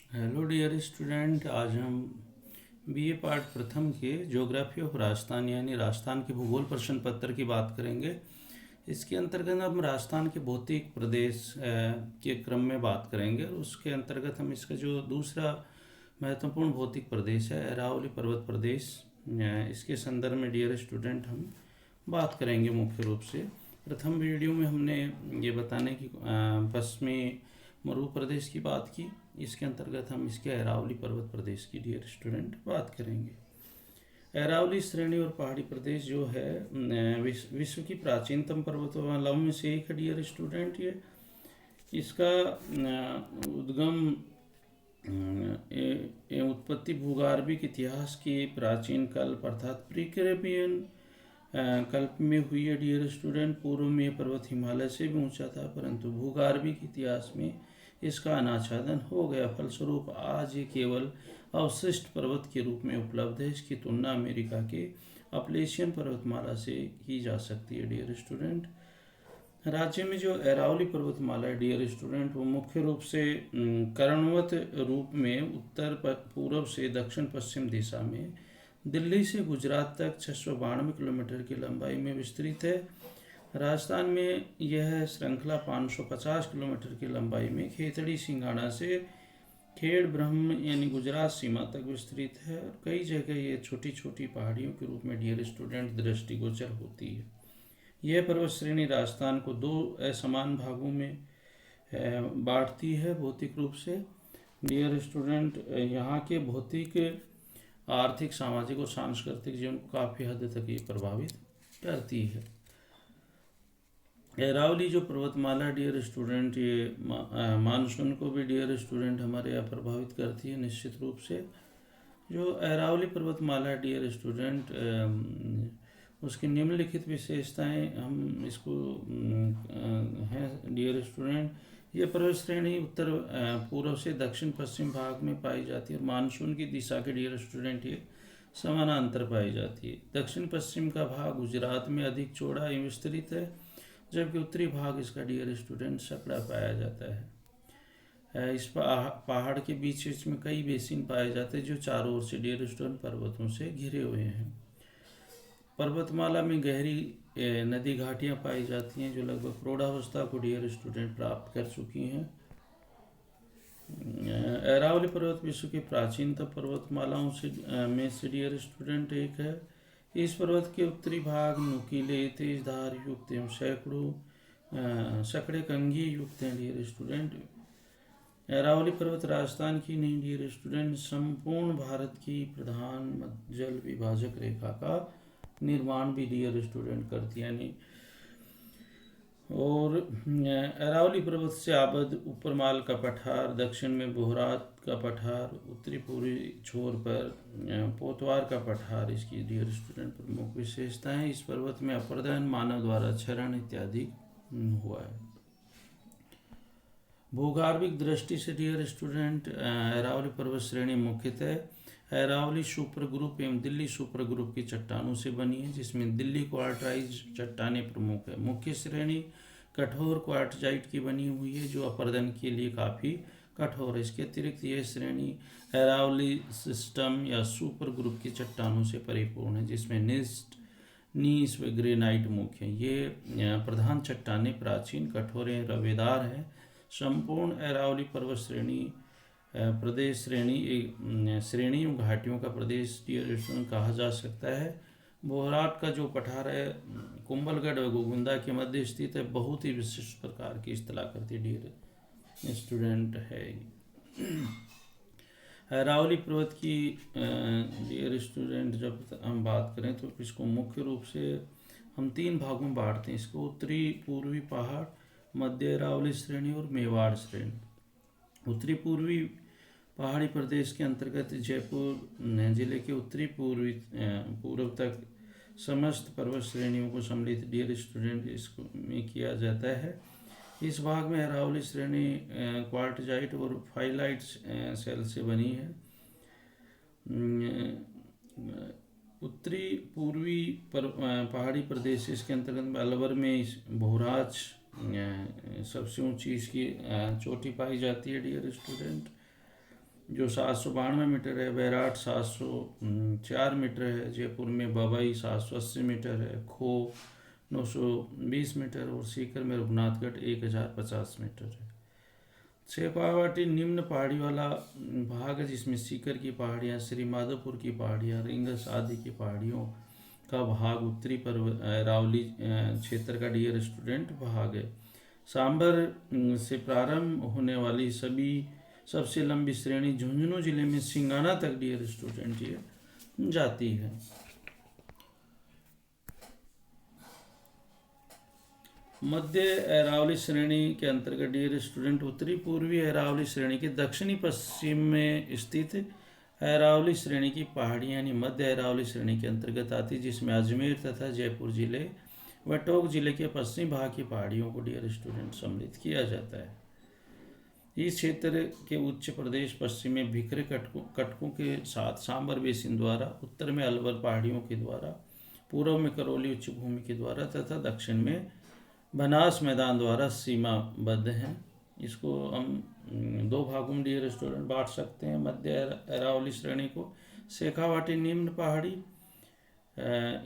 Hello dear student, आज हम BA part प्रथम के ज्योग्राफी ऑफ राजस्थान यानी राजस्थान के भूगोल प्रश्न पत्र की बात करेंगे। इसके अंतर्गत हम राजस्थान के भौतिक प्रदेश के क्रम में बात करेंगे और उसके अंतर्गत हम इसका जो दूसरा महत्वपूर्ण भौतिक प्रदेश है अरावली पर्वत प्रदेश, इसके संदर्भ में डियर स्टूडेंट हम बात करेंगे। मुख्य रूप से प्रथम वीडियो में हमने ये बताने की पश्चिमी मरू प्रदेश की बात की। इसके अंतर्गत हम इसके अरावली पर्वत प्रदेश की डियर स्टूडेंट बात करेंगे। अरावली श्रेणी और पहाड़ी प्रदेश जो है विश्व की प्राचीनतम पर्वतमालाओं में से एक है डियर स्टूडेंट। ये इसका उद्गम उत्पत्ति भूगर्भिक इतिहास के प्राचीन कल्प अर्थात प्री कैम्ब्रियन कल्प में हुई है डियर स्टूडेंट। पूर्व में यह पर्वत हिमालय से भी ऊंचा था, परंतु भूगर्भिक इतिहास में इसका अनाच्छादन हो गया। फलस्वरूप आज ये केवल अवशिष्ट पर्वत के रूप में उपलब्ध है। इसकी तुलना अमेरिका के अपलेशियन पर्वतमाला से की जा सकती है डियर स्टूडेंट। राज्य में जो अरावली पर्वतमाला है डियर स्टूडेंट, वो मुख्य रूप से कर्णवत रूप में उत्तर पूर्व से दक्षिण पश्चिम दिशा में दिल्ली से गुजरात तक 692 किलोमीटर की लंबाई में विस्तृत है। राजस्थान में यह श्रृंखला 550 किलोमीटर की लंबाई में खेतड़ी सिंघाड़ा से खेड़ ब्रह्म यानी गुजरात सीमा तक विस्तृत है और कई जगह ये छोटी छोटी पहाड़ियों के रूप में डियर स्टूडेंट दृष्टिगोचर होती है। यह पर्वत श्रेणी राजस्थान को दो असमान भागों में बांटती है भौतिक रूप से। डियर स्टूडेंट, यहाँ के भौतिक, आर्थिक, सामाजिक और सांस्कृतिक जीवन को काफ़ी हद तक ये प्रभावित करती है। अरावली जो पर्वतमाला डियर स्टूडेंट, ये मानसून को भी डियर स्टूडेंट हमारे यहाँ प्रभावित करती है निश्चित रूप से। जो अरावली पर्वतमाला डियर स्टूडेंट, उसकी निम्नलिखित विशेषताएं हम इसको हैं डियर स्टूडेंट। ये पर्वत श्रेणी उत्तर पूर्व से दक्षिण पश्चिम भाग में पाई जाती है और मानसून की दिशा के डियर स्टूडेंट ये समानांतर पाई जाती है। दक्षिण पश्चिम का भाग गुजरात में अधिक चौड़ा एवं विस्तृत है, जबकि उत्तरी भाग इसका डियर स्टूडेंट सकड़ा पाया जाता है। इस पहाड़ के बीच में कई बेसिन पाए जाते हैं जो चारों ओर से डियर स्टूडेंट पर्वतों से घिरे हुए हैं। पर्वतमाला में गहरी नदी घाटियाँ पाई जाती हैं जो लगभग प्रौढ़ावस्था को डियर स्टूडेंट प्राप्त कर चुकी हैं। अरावली पर्वत विश्व की प्राचीनतम पर्वतमालाओं में से डियर स्टूडेंट एक है। इस पर्वत के उत्तरी भाग नुकीले, तेज धार युक्त एवं सकड़े कंघी युक्त हैं डियर स्टूडेंट। अरावली पर्वत राजस्थान की नहीं डियर स्टूडेंट, संपूर्ण भारत की प्रधान जल विभाजक रेखा का निर्माण भी डियर स्टूडेंट करती है यानी। और अरावली पर्वत से आबद ऊपरमाल का पठार, दक्षिण में बोहरात का पठार, उत्तरी पूर्वी छोर पर पोतवार का पठार इसकी डियर स्टूडेंट प्रमुख विशेषता है। इस पर्वत में अपर्दन, मानव द्वारा क्षरण इत्यादि हुआ है। भूगर्भिक दृष्टि से डियर स्टूडेंट, अरावली पर्वत श्रेणी मुख्यतः अरावली सुपर ग्रुप एवं दिल्ली सुपर ग्रुप की चट्टानों से बनी है, जिसमें दिल्ली क्वार्टराइज चट्टानें प्रमुख है। मुख्य श्रेणी कठोर क्वार्टजाइट की बनी हुई है जो अपर्दन के लिए काफ़ी कठोर है। इसके अतिरिक्त यह श्रेणी अरावली सिस्टम या सुपर ग्रुप की चट्टानों से परिपूर्ण है, जिसमें निस्ट, नीस व ग्रेनाइट मुख्य हैं। ये प्रधान चट्टानें प्राचीन, कठोर, रवेदार हैं। संपूर्ण अरावली पर्वत श्रेणी प्रदेश श्रेणी घाटियों का प्रदेश डियर स्टूडेंट कहा जा सकता है। बोहराट का जो पठार है कुंभलगढ़ व गोगुंदा के मध्य स्थित है, बहुत ही विशिष्ट प्रकार की स्थलाकृति डियर स्टूडेंट है। अरावली पर्वत की डियर स्टूडेंट जब हम बात करें तो इसको मुख्य रूप से हम तीन भागों में बांटते हैं। इसको उत्तरी पूर्वी पहाड़, मध्य अरावली श्रेणी और मेवाड़ श्रेणी। उत्तरी पूर्वी पहाड़ी प्रदेश के अंतर्गत जयपुर जिले के उत्तरी पूर्व तक समस्त पर्वत श्रेणियों को सम्मिलित डियर स्टूडेंट इसको में किया जाता है। इस भाग में अरावली श्रेणी क्वार्टजाइट और फाइलाइट सेल से बनी है। उत्तरी पूर्वी पहाड़ी प्रदेश इसके अंतर्गत अलवर में भोराज सबसे ऊंची इसकी चोटी पाई जाती है डियर स्टूडेंट। जो 792 मीटर है, बैराट 704 मीटर है, जयपुर में बबई 780 मीटर है, खो 920 मीटर और सीकर में रघुनाथगढ़ 1050 मीटर है। शेखावाटी निम्न पहाड़ी वाला भाग है, जिसमें सीकर की पहाड़ियाँ, श्री माधोपुर की पहाड़ियाँ, रिंगस आदि की पहाड़ियों का भाग, उत्तरी अरावली क्षेत्र का डियर स्टूडेंट भाग है। सांबर से प्रारंभ होने वाली सबसे लंबी श्रेणी झुंझुनू जिले में सिंगाना तक डियर स्टूडेंट ये जाती है। मध्य अरावली श्रेणी के अंतर्गत डियर स्टूडेंट उत्तरी पूर्वी अरावली श्रेणी के दक्षिणी पश्चिम में स्थित अरावली श्रेणी की पहाड़ियाँ यानी मध्य अरावली श्रेणी के अंतर्गत आती है, जिसमें अजमेर तथा जयपुर जिले व टोंक जिले के पश्चिमी भाग की पहाड़ियों को डियर स्टूडेंट सम्मिलित किया जाता है। इस क्षेत्र के उच्च प्रदेश पश्चिम में भिखरे कटकों के साथ सांबर बेसिन द्वारा, उत्तर में अलवर पहाड़ियों के द्वारा, पूर्व में करौली उच्च भूमि के द्वारा तथा दक्षिण में बनास मैदान द्वारा सीमाबद्ध हैं। इसको हम दो भागों में डियर स्टूडेंट बांट सकते हैं। मध्य अरावली श्रेणी को शेखावाटी निम्न पहाड़ी,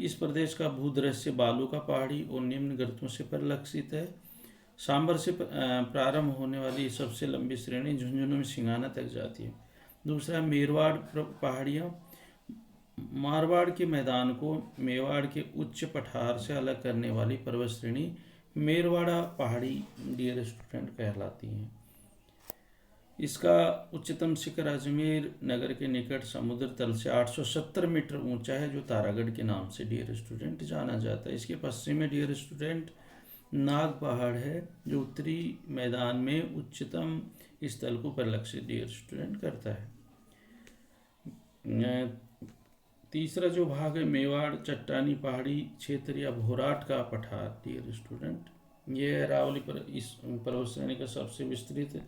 इस प्रदेश का भूदृश्य बालू का पहाड़ी और निम्न गर्तों से परिलक्षित है। सांबर से प्रारंभ होने वाली सबसे लंबी श्रेणी झुंझुनू में सिंगाना तक जाती है। दूसरा मेरवाड़ पहाड़ियाँ, मारवाड़ के मैदान को मेवाड़ के उच्च पठार से अलग करने वाली पर्वत श्रेणी मेरवाड़ा पहाड़ी डियर स्टूडेंट कहलाती हैं। इसका उच्चतम शिखर अजमेर नगर के निकट समुद्र तल से 870 मीटर ऊंचा है, जो तारागढ़ के नाम से डियर स्टूडेंट जाना जाता है। इसके पश्चिम में डियर स्टूडेंट नाग पहाड़ है, जो उत्तरी मैदान में उच्चतम स्थल को परिलक्षित डियर स्टूडेंट करता है। तीसरा जो भाग है मेवाड़ चट्टानी पहाड़ी क्षेत्र या भोराट का पठार डियर स्टूडेंट, ये अरावली पर इस पर्वत श्रेणी का सबसे विस्तृत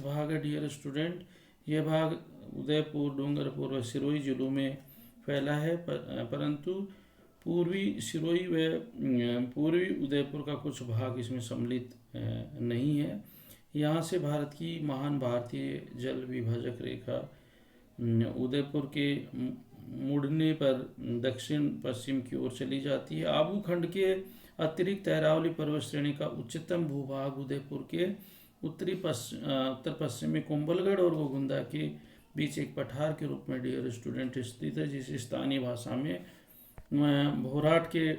भाग है डियर स्टूडेंट। यह भाग उदयपुर, डूंगरपुर व सिरोही जिलों में फैला है, परंतु पूर्वी सिरोही व पूर्वी उदयपुर का कुछ भाग इसमें सम्मिलित नहीं है। यहाँ से भारत की महान भारतीय जल विभाजक रेखा उदयपुर के मुड़ने पर दक्षिण पश्चिम की ओर चली जाती है। आबू खंड के अतिरिक्त अरावली पर्वत श्रेणी का उच्चतम भूभाग उदयपुर के उत्तर पश्चिम में कुंभलगढ़ और गोगुंदा के बीच एक पठार के रूप में डियर स्टूडेंट स्थित है, जिसे स्थानीय भाषा में भोराट के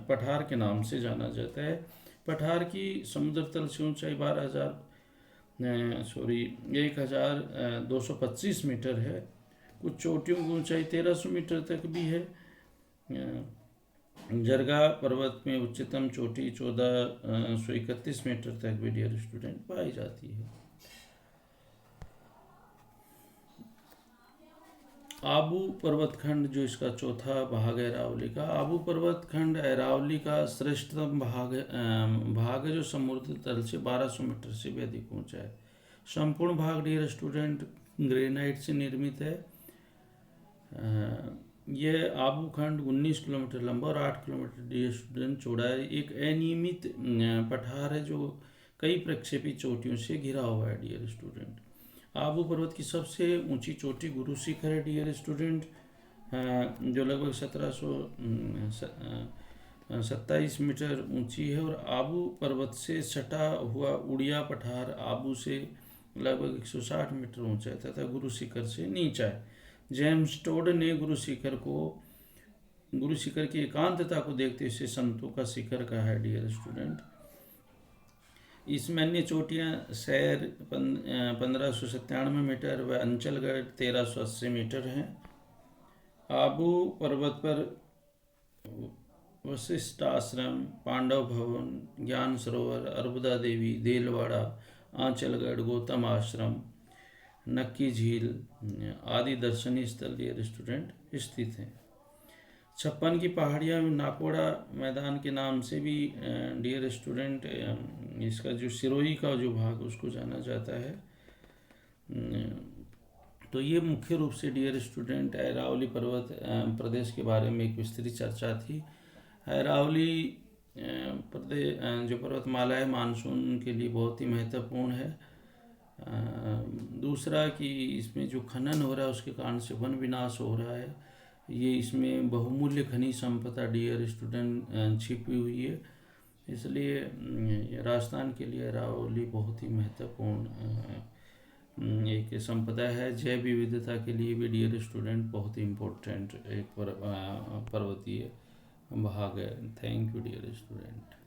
पठार के नाम से जाना जाता है। पठार की समुद्र तल से ऊंचाई 1225 मीटर है। कुछ चोटियों की ऊंचाई 1300 मीटर तक भी है। जरगा पर्वत में उच्चतम चोटी 1431 मीटर तक भी डियर स्टूडेंट पाई जाती है। आबू पर्वतखंड जो इसका चौथा भाग है अरावली का, आबू पर्वतखंड अरावली का श्रेष्ठतम भाग है, जो समुद्र तल से 1200 मीटर से भी अधिक ऊंचा है। संपूर्ण भाग डियर स्टूडेंट ग्रेनाइट से निर्मित है। यह आबू खंड 19 किलोमीटर लंबा और 8 किलोमीटर डियर स्टूडेंट चौड़ा है। एक अनियमित पठार है जो कई प्रक्षेपी चोटियों से घिरा हुआ है डियर स्टूडेंट। आबू पर्वत की सबसे ऊंची चोटी गुरु शिखर है डियर स्टूडेंट, जो लगभग 1727 मीटर ऊंची है। और आबू पर्वत से सटा हुआ उड़िया पठार आबू से लगभग 160 मीटर ऊंचा है तथा गुरु शिखर से नीचा है। जेम्स टोड ने गुरु शिखर की एकांतता को देखते हुए इसे संतों का शिखर कहा है डियर स्टूडेंट। इसमें अन्य चोटियाँ सैर 1597 मीटर व अंचलगढ़ 1380 मीटर हैं। आबू पर्वत पर वशिष्ठ आश्रम, पांडव भवन, ज्ञान सरोवर, अर्बुदा देवी, देलवाड़ा, आंचलगढ़, गौतम आश्रम, नक्की झील आदि दर्शनीय स्थल डियर स्टूडेंट स्थित हैं। 56 की पहाड़ियाँ नाकोड़ा मैदान के नाम से भी डियर स्टूडेंट इसका जो सिरोही का जो भाग उसको जाना जाता है। तो ये मुख्य रूप से डियर स्टूडेंट अरावली पर्वत प्रदेश के बारे में एक विस्तृत चर्चा थी। अरावली प्रदेश जो पर्वतमाला है मानसून के लिए बहुत ही महत्वपूर्ण है। दूसरा कि इसमें जो खनन हो रहा है उसके कारण से वन विनाश हो रहा है। ये इसमें बहुमूल्य खनिज संपदा डियर स्टूडेंट छिपी हुई है। इसलिए राजस्थान के लिए अरावली बहुत ही महत्वपूर्ण एक संपदा है। जैव विविधता के लिए भी डियर स्टूडेंट बहुत ही इम्पोर्टेंट एक पर्वतीय भाग है। Thank you dear student.